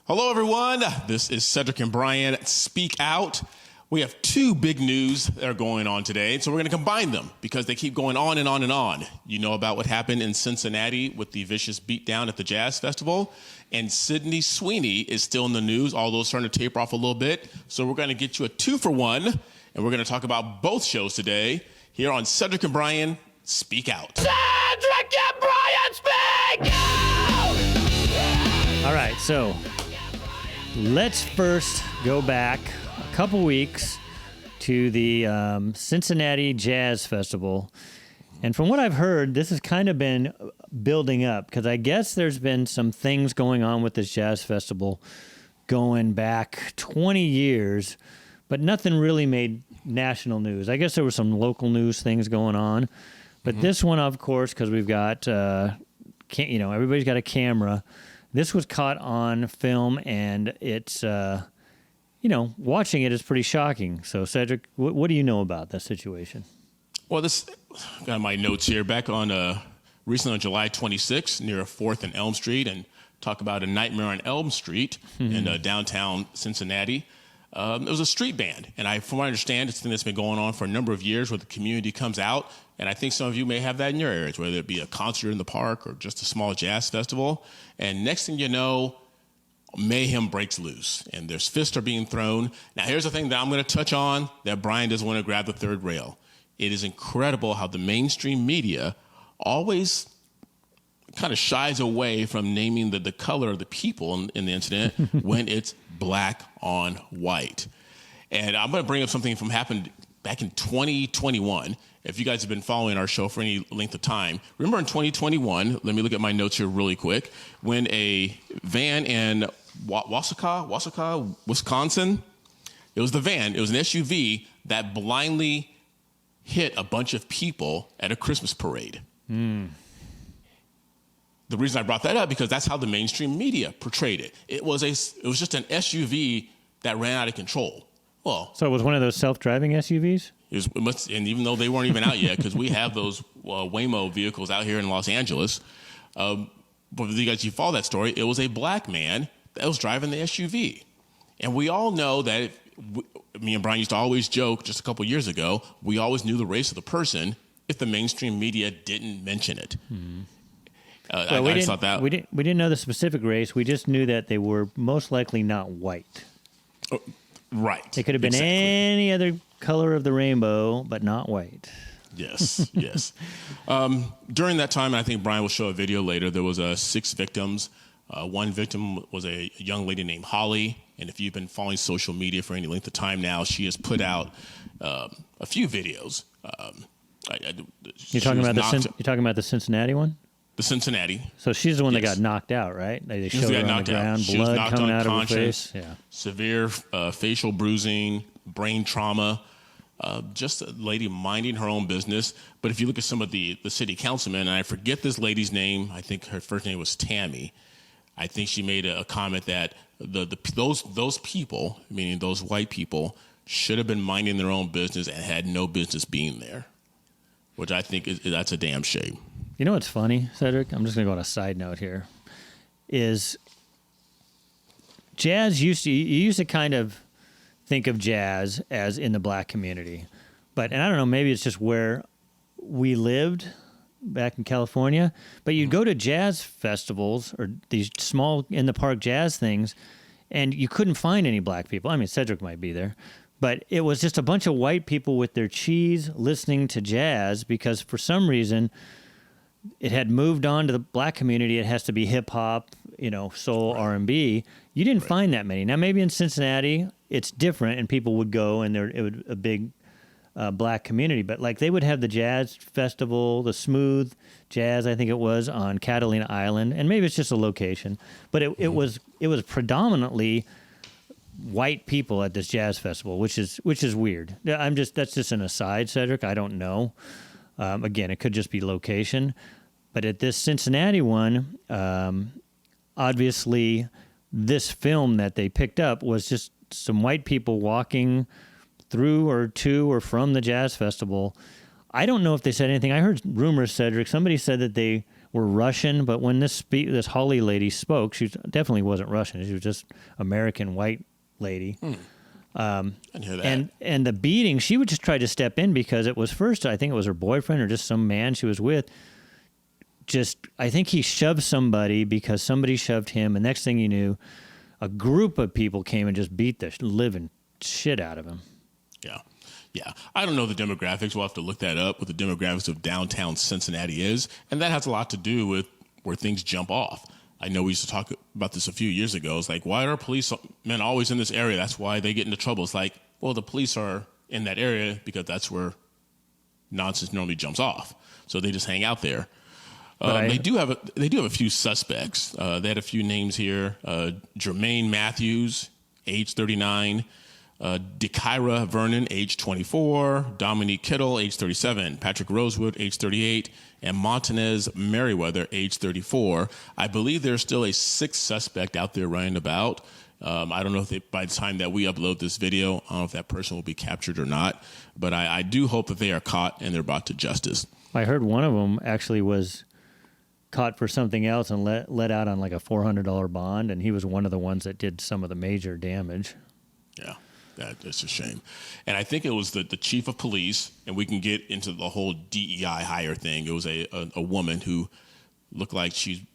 Hello, everyone. This is Cedric and Brian Speak Out. We have two big news that are going on today, so we're going to combine them because they keep going on and on and on. You know about what happened in Cincinnati with the vicious beatdown at the Jazz Festival, and Sydney Sweeney is still in the news, although it's starting to taper off a little bit. So we're going to get you a 2-for-1, and we're going to talk about both shows today here on Cedric and Brian Speak Out. Cedric and Brian Speak Out! All right, so let's first go back a couple weeks to the Cincinnati Jazz Festival. And from what I've heard, this has kind of been building up because I guess there's been some things going on with this Jazz Festival going back 20 years, but nothing really made national news. I guess there were some local news things going on. But this one, of course, because we've got, everybody's got a camera. This was caught on film, and it's, watching it is pretty shocking. So, Cedric, what do you know about that situation? Well, got my notes here. Back on recently on July 26th, near 4th and Elm Street, and talk about a nightmare on Elm Street in downtown Cincinnati. It was a street band, and from what I understand, it's a thing that's been going on for a number of years where the community comes out, and I think some of you may have that in your areas, whether it be a concert in the park or just a small jazz festival. And next thing you know, mayhem breaks loose, and there's fists are being thrown. Now, here's the thing that I'm going to touch on that Brian doesn't want to grab the third rail. It is incredible how the mainstream media always kind of shies away from naming the color of the people in the incident when it's black on white. And I'm going to bring up something from happened back in 2021. If you guys have been following our show for any length of time, remember in 2021, let me look at my notes here really quick, when a van in Wausau, Wisconsin, it was an SUV that blindly hit a bunch of people at a Christmas parade. The reason I brought that up because that's how the mainstream media portrayed it. It was just an SUV that ran out of control. Well, so it was one of those self-driving SUVs? And even though they weren't even out yet, because we have those Waymo vehicles out here in Los Angeles. But you guys, you follow that story, it was a black man that was driving the SUV. And we all know that, me and Brian used to always joke just a couple years ago, we always knew the race of the person if the mainstream media didn't mention it. I just thought that. We didn't know the specific race. We just knew that they were most likely not white. Right. They could have been any other color of the rainbow, but not white. Yes, yes. During that time, and I think Brian will show a video later, there was 6 victims. One victim was a young lady named Holly, and if you've been following social media for any length of time now, she has put out a few videos. You're talking about the Cincinnati one? The Cincinnati. So she's the one that got knocked out, right? They showed her on the ground, blood coming out of her face. Yeah. Severe facial bruising, brain trauma. Just a lady minding her own business. But if you look at some of the city councilmen, and I forget this lady's name, I think her first name was Tammy. I think she made a comment that those people, meaning those white people, should have been minding their own business and had no business being there, which I think that's a damn shame. You know what's funny, Cedric? I'm just going to go on a side note here. Is jazz you used to kind of think of jazz as in the black community. And I don't know, maybe it's just where we lived back in California, but you'd go to jazz festivals or these small in-the-park jazz things, and you couldn't find any black people. I mean, Cedric might be there. But it was just a bunch of white people with their cheese listening to jazz because for some reason it had moved on to the black community. It has to be hip hop, soul, R&B. You didn't find that many. Now, maybe in Cincinnati, it's different and people would go and it would a big black community. But like they would have the jazz festival, the smooth jazz, I think it was, on Catalina Island. And maybe it's just a location. But it was predominantly white people at this jazz festival, which is weird. That's just an aside, Cedric. I don't know. Again, it could just be location. But at this Cincinnati one, obviously this film that they picked up was just some white people walking through or to or from the jazz festival. I don't know if they said anything. I heard rumors, Cedric. Somebody said that they were Russian, but when this Holly lady spoke, she definitely wasn't Russian. She was just American white lady. I didn't hear that. And the beating, she would just try to step in because it was first, I think it was her boyfriend or just some man she was with. I think he shoved somebody because somebody shoved him. And next thing you knew, a group of people came and just beat the living shit out of him. Yeah. Yeah. I don't know the demographics. We'll have to look that up, what the demographics of downtown Cincinnati is. And that has a lot to do with where things jump off. I know we used to talk about this a few years ago. It's like, why are policemen always in this area? That's why they get into trouble. It's like, well, the police are in that area because that's where nonsense normally jumps off. So they just hang out there. They do have a few suspects. They had a few names here. Jermaine Matthews, age 39. DeKyra Vernon, age 24. Dominique Kittle, age 37. Patrick Rosewood, age 38. And Montanez Merriweather, age 34. I believe there's still a sixth suspect out there running about. I don't know if by the time that we upload this video, I don't know if that person will be captured or not. But I do hope that they are caught and they're brought to justice. I heard one of them actually was caught for something else and let out on like a $400 bond, and he was one of the ones that did some of the major damage. Yeah, that's a shame. And I think it was the chief of police, and we can get into the whole DEI hire thing. It was a woman who looked like she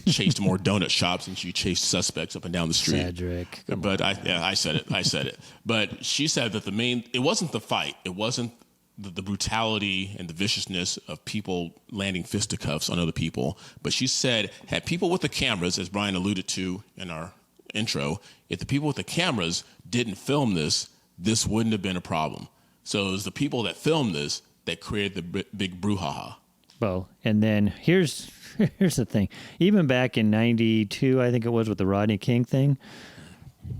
chased more donut shops than she chased suspects up and down the street. Cedric. But I said it. But she said that it wasn't the fight. It wasn't the brutality and the viciousness of people landing fisticuffs on other people. But she said, had people with the cameras, as Brian alluded to in our intro, if the people with the cameras didn't film this wouldn't have been a problem. So it was the people that filmed this that created the big brouhaha. Well, and then here's the thing. Even back in 92, I think it was, with the Rodney King thing,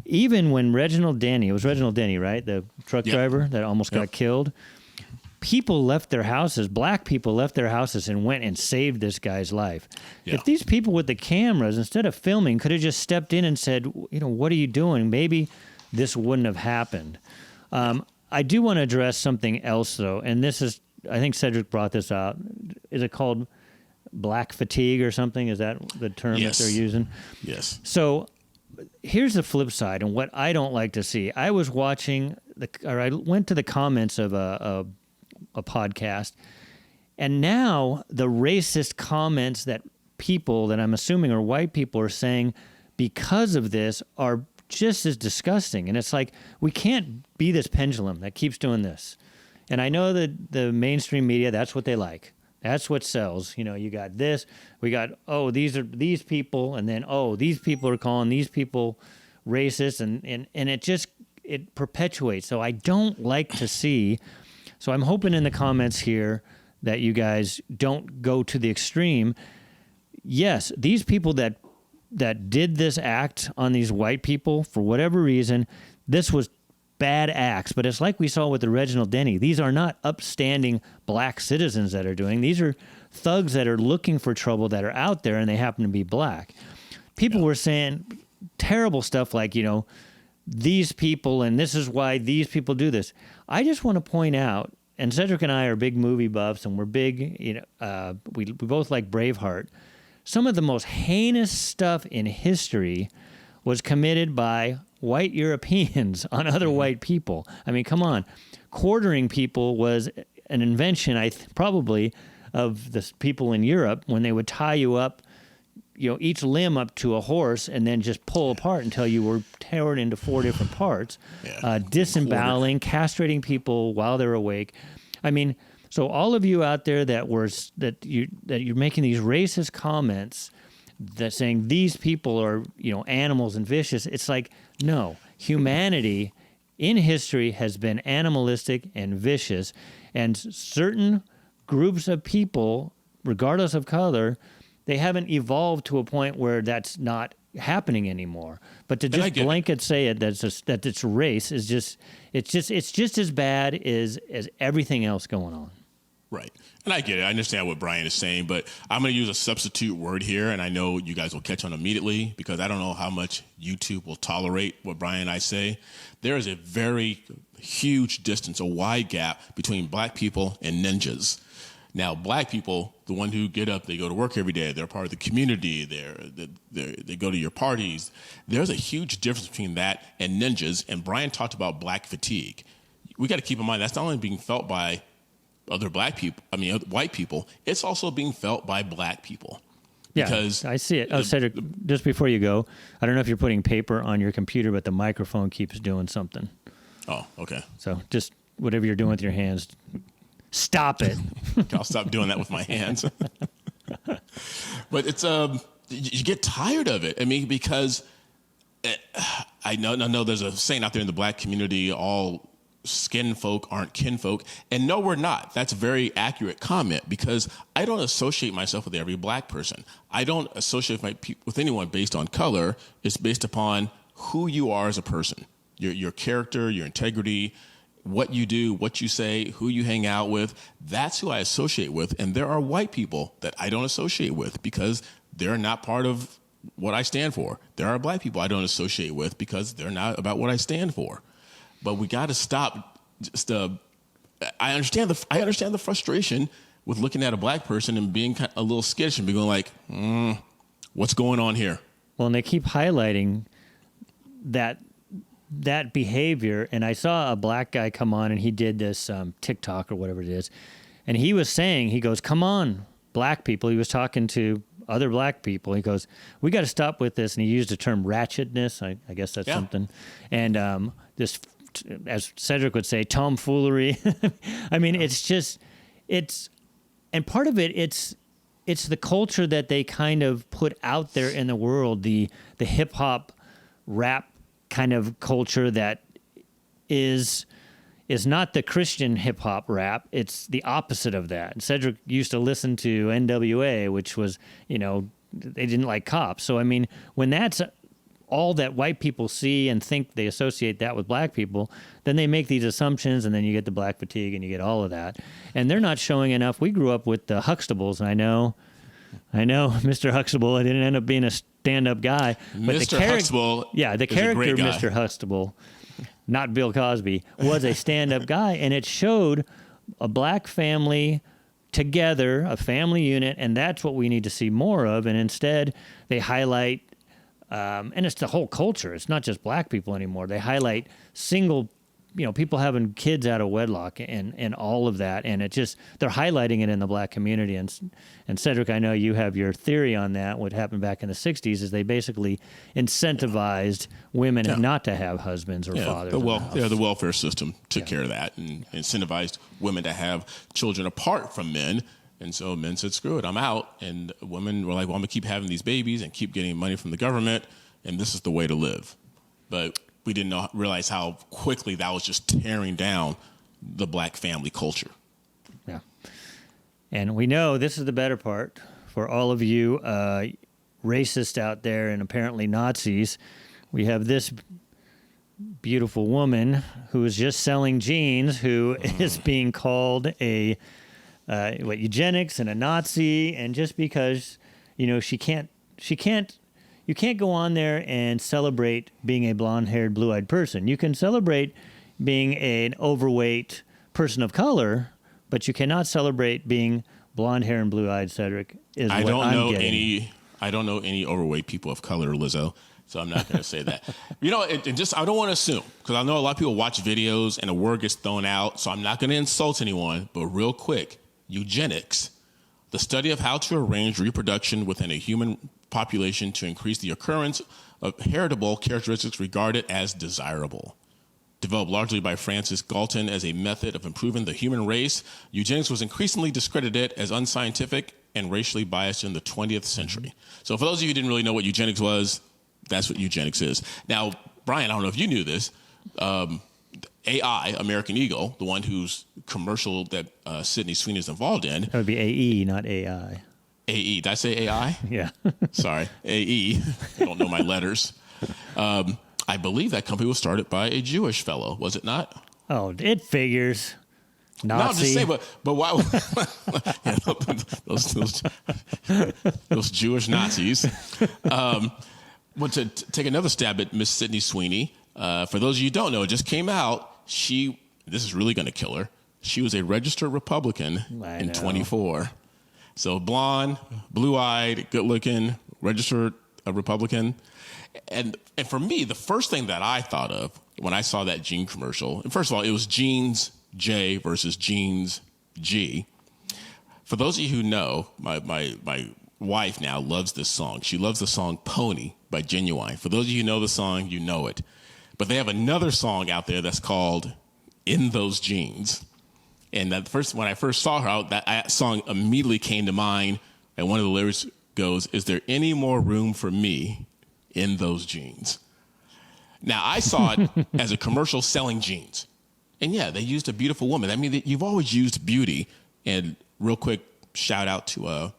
even when Reginald Denny, it was Reginald Denny, right? The truck driver that almost got killed. People left their houses, black people left their houses and went and saved this guy's life. Yeah. If these people with the cameras, instead of filming, could have just stepped in and said, what are you doing? Maybe this wouldn't have happened. I do want to address something else, though, and this is, I think Cedric brought this out. Is it called black fatigue or something? Is that the term that they're using? Yes. So here's the flip side, and what I don't like to see. I was watching, I went to the comments of a podcast, and now the racist comments that people that I'm assuming are white people are saying because of this are just as disgusting. And it's like, we can't be this pendulum that keeps doing this. And I know that the mainstream media, that's what they like. That's what sells. You got this, we got, these are these people, and then, these people are calling these people racist, and it perpetuates. So I don't like to see. So I'm hoping in the comments here that you guys don't go to the extreme. Yes, these people that did this act on these white people, for whatever reason, this was bad acts. But it's like we saw with the Reginald Denny. These are not upstanding black citizens that are doing. These are thugs that are looking for trouble that are out there, and they happen to be black. People were saying terrible stuff like, these people, and this is why these people do this. I just want to point out, and Cedric and I are big movie buffs, and we're big, we both like Braveheart. Some of the most heinous stuff in history was committed by white Europeans on other white people. I mean, come on. Quartering people was an invention, probably, of the people in Europe when they would tie you up, each limb up to a horse and then just pull apart until you were torn into 4 different parts, disemboweling, castrating people while they're awake. I mean, so all of you out there that you're making these racist comments that saying these people are, animals and vicious. It's like, no, humanity in history has been animalistic and vicious, and certain groups of people, regardless of color, they haven't evolved to a point where that's not happening anymore. But to just blanket say it that it's race is it's just as bad as everything else going on. Right. And I get it. I understand what Brian is saying, but I'm going to use a substitute word here, and I know you guys will catch on immediately because I don't know how much YouTube will tolerate what Brian and I say. There is a very huge distance, a wide gap between black people and ninjas. Now, black people, the one who get up, they go to work every day, they're part of the community, they go to your parties. There's a huge difference between that and ninjas. And Brian talked about black fatigue. We got to keep in mind that's not only being felt by other white people, it's also being felt by black people. Yeah, because I see it. Oh, Cedric, just before you go, I don't know if you're putting paper on your computer, but the microphone keeps doing something. Oh, okay. So just whatever you're doing with your hands, stop it. I'll stop doing that with my hands. But it's you get tired of it. I mean, because I know there's a saying out there in the black community, all skin folk aren't kinfolk. And no, we're not. That's a very accurate comment, because I don't associate myself with every black person. I don't associate with anyone based on color. It's based upon who you are as a person, your character, your integrity, what you do, what you say, who you hang out with. That's who I associate with. And there are white people that I don't associate with because they're not part of what I stand for. There are black people I don't associate with because they're not about what I stand for. But we got to stop. I understand the frustration with looking at a black person and being a little skittish and being like, what's going on here? Well, and they keep highlighting that behavior. And I saw a black guy come on and he did this TikTok or whatever it is. And he was saying, he goes, come on, black people. He was talking to other black people. He goes, we got to stop with this. And he used the term ratchetness. I guess that's something. And this, as Cedric would say, tomfoolery. I mean, and part of it, it's the culture that they kind of put out there in the world, the hip hop rap kind of culture that is not the Christian hip hop rap. It's the opposite of that. Cedric used to listen to NWA, which was, they didn't like cops. So, I mean, when that's all that white people see and think they associate that with black people, then they make these assumptions, and then you get the black fatigue and you get all of that. And they're not showing enough. We grew up with the Huxtables, and I know Mr. Huxtable, I didn't end up being a stand-up guy. But Mr. Huxtable, the character Mr. Huxtable, not Bill Cosby, was a stand-up guy, and it showed a black family together, a family unit, and that's what we need to see more of. And instead, they highlight, and it's the whole culture. It's not just black people anymore. They highlight single, people having kids out of wedlock and all of that, and they're highlighting it in the black community. And Cedric, I know you have your theory on that. What happened back in the 60s is they basically incentivized women not to have husbands or fathers. The welfare system took care of that and incentivized women to have children apart from men. And so men said, screw it, I'm out. And women were like, well, I'm going to keep having these babies and keep getting money from the government, and this is the way to live. But we didn't realize how quickly that was just tearing down the black family culture. Yeah. And we know this is the better part for all of you racists out there and apparently Nazis. We have this beautiful woman who is just selling jeans who is being called a eugenics and a Nazi, and just because you can't go on there and celebrate being a blonde-haired, blue-eyed person. You can celebrate being an overweight person of color, but you cannot celebrate being blonde hair and blue-eyed. Cedric is I what don't I'm know getting. I don't know any overweight people of color, Lizzo. So I'm not going to say that. I don't want to assume, because I know a lot of people watch videos and a word gets thrown out. So I'm not going to insult anyone. But real quick, eugenics, the study of how to arrange reproduction within a human population to increase the occurrence of heritable characteristics regarded as desirable. Developed largely by Francis Galton as a method of improving the human race, eugenics was increasingly discredited as unscientific and racially biased in the 20th century. So for those of you who didn't really know what eugenics was, that's what eugenics is. Now, Brian, I don't know if you knew this, AI, American Eagle, the one whose commercial that Sydney Sweeney is involved in. That would be AE, not AI. AE. Did I say AI? Yeah. Sorry. AE. I don't know my letters. I believe that company was started by a Jewish fellow, was it not? Oh, it figures. Nazi. No, I'm just saying, but why? those Jewish Nazis. But to take another stab at Miss Sydney Sweeney, for those of you who don't know, it just came out. This is really going to kill her. She was a registered Republican in 24. So blonde, blue-eyed, good-looking, registered Republican. And for me, the first thing that I thought of when I saw that Jean commercial, and first of all, it was Jeans J versus Jeans G. For those of you who know, my wife now loves this song. She loves the song Pony by Genuine. For those of you who know the song, you know it. But they have another song out there that's called In Those Jeans. And when I first saw her out, that song immediately came to mind. And one of the lyrics goes, "Is there any more room for me in those jeans?" Now, I saw it as a commercial selling jeans. And yeah, they used a beautiful woman. I mean, you've always used beauty. And real quick, shout out to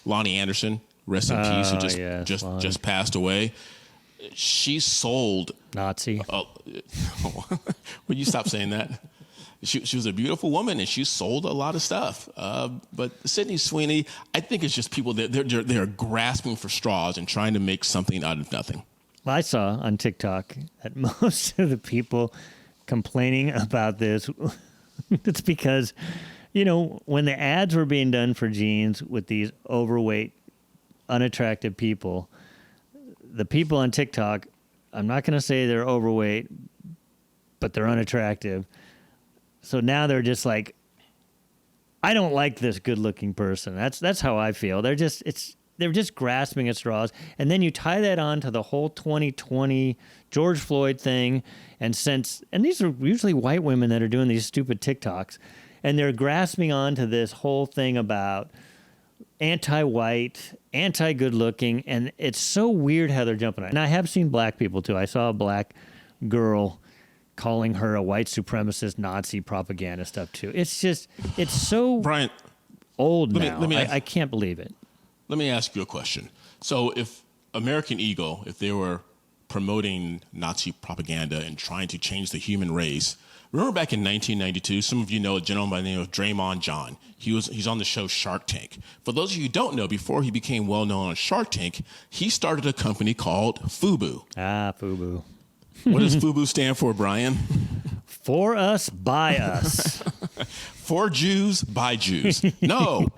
Lonnie Anderson, rest in peace, who just passed away. She sold Nazi. Will you stop saying that? She was a beautiful woman, and she sold a lot of stuff. But Sydney Sweeney, I think it's just people that they're grasping for straws and trying to make something out of nothing. Well, I saw on TikTok that most of the people complaining about this, it's because, when the ads were being done for jeans with these overweight, unattractive people, the people on TikTok, I'm not going to say they're overweight, but they're unattractive. So now they're just like, I don't like this good-looking person. That's how I feel. They're just grasping at straws. And then you tie that on to the whole 2020 George Floyd thing. And these are usually white women that are doing these stupid TikToks. And they're grasping onto this whole thing about anti-white, anti-good-looking. And it's so weird how they're jumping on it. And I have seen black people, too. I saw a black girl calling her a white supremacist Nazi propaganda stuff, too. It's so Brian, old now. I can't believe it. Let me ask you a question. So if American Eagle, if they were promoting Nazi propaganda and trying to change the human race, remember back in 1992, some of you know a gentleman by the name of Draymond John. He's on the show Shark Tank. For those of you who don't know, before he became well-known on Shark Tank, he started a company called FUBU. FUBU. What does FUBU stand for, Brian? For us, by us. For Jews, by Jews. No.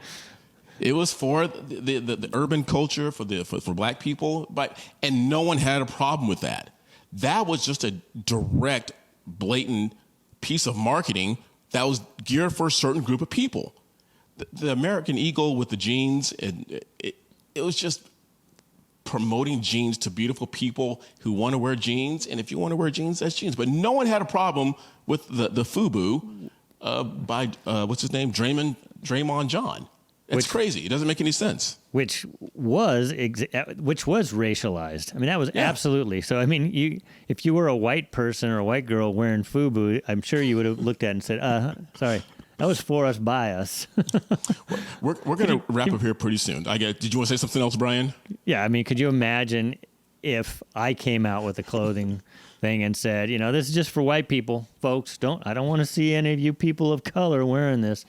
It was for the urban culture, for black people, and no one had a problem with that. That was just a direct, blatant piece of marketing that was geared for a certain group of people. The American Eagle with the jeans, it was just promoting jeans to beautiful people who want to wear jeans, and if you want to wear jeans, that's jeans. But no one had a problem with the FUBU by what's his name, Draymond John. It's crazy. It doesn't make any sense. Which was racialized. I mean, that was absolutely. So, I mean, if you were a white person or a white girl wearing FUBU, I'm sure you would have looked at it and said, sorry, that was for us, by us. We're going to wrap up here pretty soon. Did you want to say something else, Brian? Yeah, I mean, could you imagine if I came out with a clothing thing and said, this is just for white people, folks. I don't want to see any of you people of color wearing this.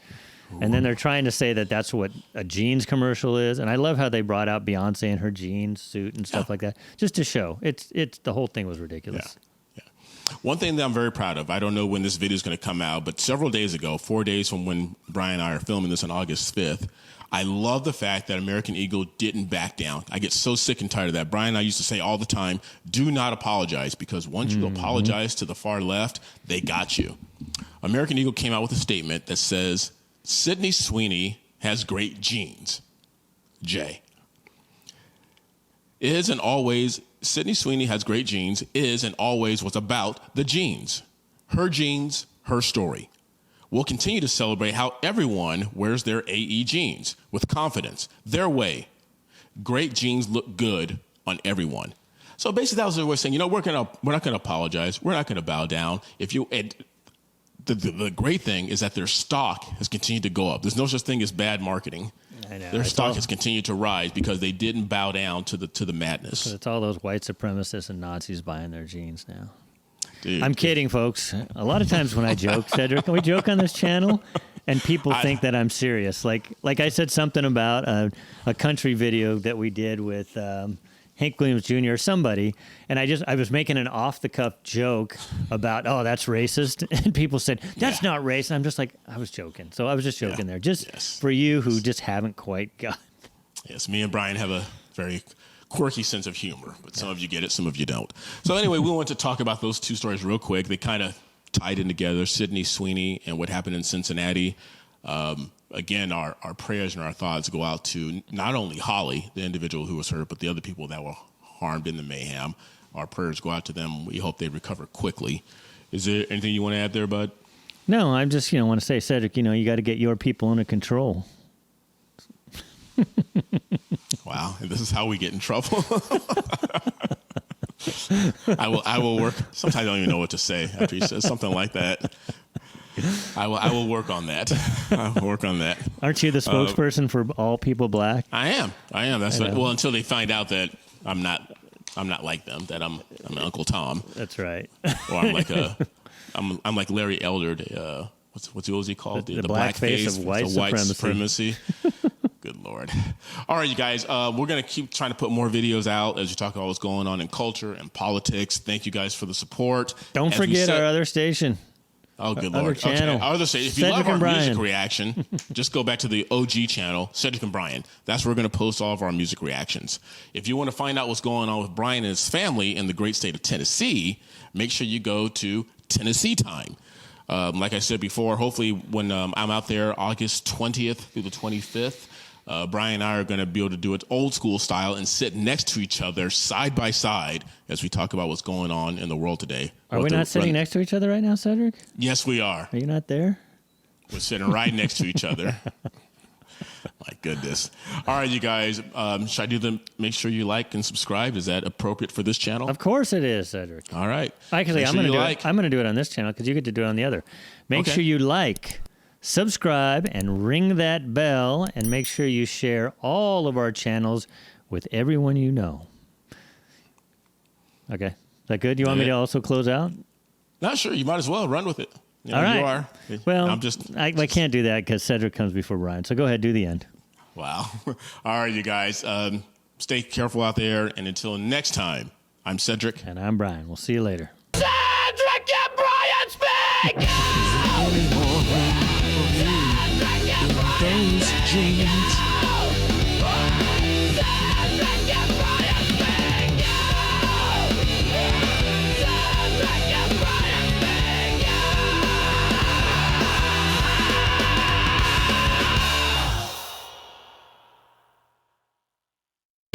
And then they're trying to say that that's what a jeans commercial is. And I love how they brought out Beyonce in her jeans suit and stuff like that, just to show. It's the whole thing was ridiculous. Yeah. One thing that I'm very proud of, I don't know when this video is going to come out, but several days ago, 4 days from when Brian and I are filming this on August 5th, I love the fact that American Eagle didn't back down. I get so sick and tired of that. Brian and I used to say all the time, do not apologize, because once you apologize to the far left, they got you. American Eagle came out with a statement that says, Sydney Sweeney has great genes. J. Is and always, Sydney Sweeney has great genes, is and always was about the genes. Her genes, her story. We'll continue to celebrate how everyone wears their AE jeans with confidence, their way. Great genes look good on everyone. So basically that was their way of saying, we're not going to apologize. We're not going to bow down. The great thing is that their stock has continued to go up. There's no such thing as bad marketing. I know. Their stock has continued to rise because they didn't bow down to the madness. It's all those white supremacists and Nazis buying their jeans now. Dude, I'm kidding, folks. A lot of times when I joke, Cedric, we joke on this channel, and people think that I'm serious. Like I said something about a country video that we did with Hank Williams Jr. or somebody, and I was making an off the cuff joke about, oh, that's racist, and people said that's not racist. I'm just like, I was joking, so I was just joking there, just for you who just haven't quite got. Yes, me and Brian have a very quirky sense of humor, but some of you get it, some of you don't. So anyway, we want to talk about those two stories real quick. They kind of tied in together, Sydney Sweeney and what happened in Cincinnati. Again, our prayers and our thoughts go out to not only Holly, the individual who was hurt, but the other people that were harmed in the mayhem. Our prayers go out to them. We hope they recover quickly. Is there anything you want to add there, Bud? No, I'm just, want to say, Cedric, you got to get your people under control. Wow, and this is how we get in trouble. I will work. Sometimes I don't even know what to say after he says something like that. I will work on that. I will work on that. Aren't you the spokesperson for all people black? I am. That's right. Well, until they find out that I'm not like them. That I'm Uncle Tom. That's right. Or I'm like Larry Elder. What was he called? The black face of white supremacy. Good Lord. All right, you guys. We're going to keep trying to put more videos out as you talk about what's going on in culture and politics. Thank you guys for the support. Don't forget our other station. Oh, good Other Lord. channel. Okay. If you Cedric love our and Brian. music reaction, just go back to the OG channel, Cedric and Brian. That's where we're going to post all of our music reactions. If you want to find out what's going on with Brian and his family in the great state of Tennessee, make sure you go to Tennessee Time. Like I said before, hopefully when I'm out there August 20th through the 25th, Brian and I are going to be able to do it old school style and sit next to each other side by side as we talk about what's going on in the world today. Are we not sitting next to each other right now, Cedric? Yes, we are. Are you not there? We're sitting right next to each other. My goodness. All right, you guys. Should I do them? Make sure you like and subscribe. Is that appropriate for this channel? Of course it is, Cedric. All right. Actually, I'm going to do it. I'm going to do it on this channel because you get to do it on the other. Make sure you like, subscribe, and ring that bell, and make sure you share all of our channels with everyone you know. Okay. Is that good? You want me to also close out? Not sure. You might as well run with it. All right. You are. Well, I can't do that because Cedric comes before Brian. So go ahead, do the end. Wow. All right, you guys. Stay careful out there. And until next time, I'm Cedric. And I'm Brian. We'll see you later. Cedric and Brian speak! Cedric and Brian! Those dreams.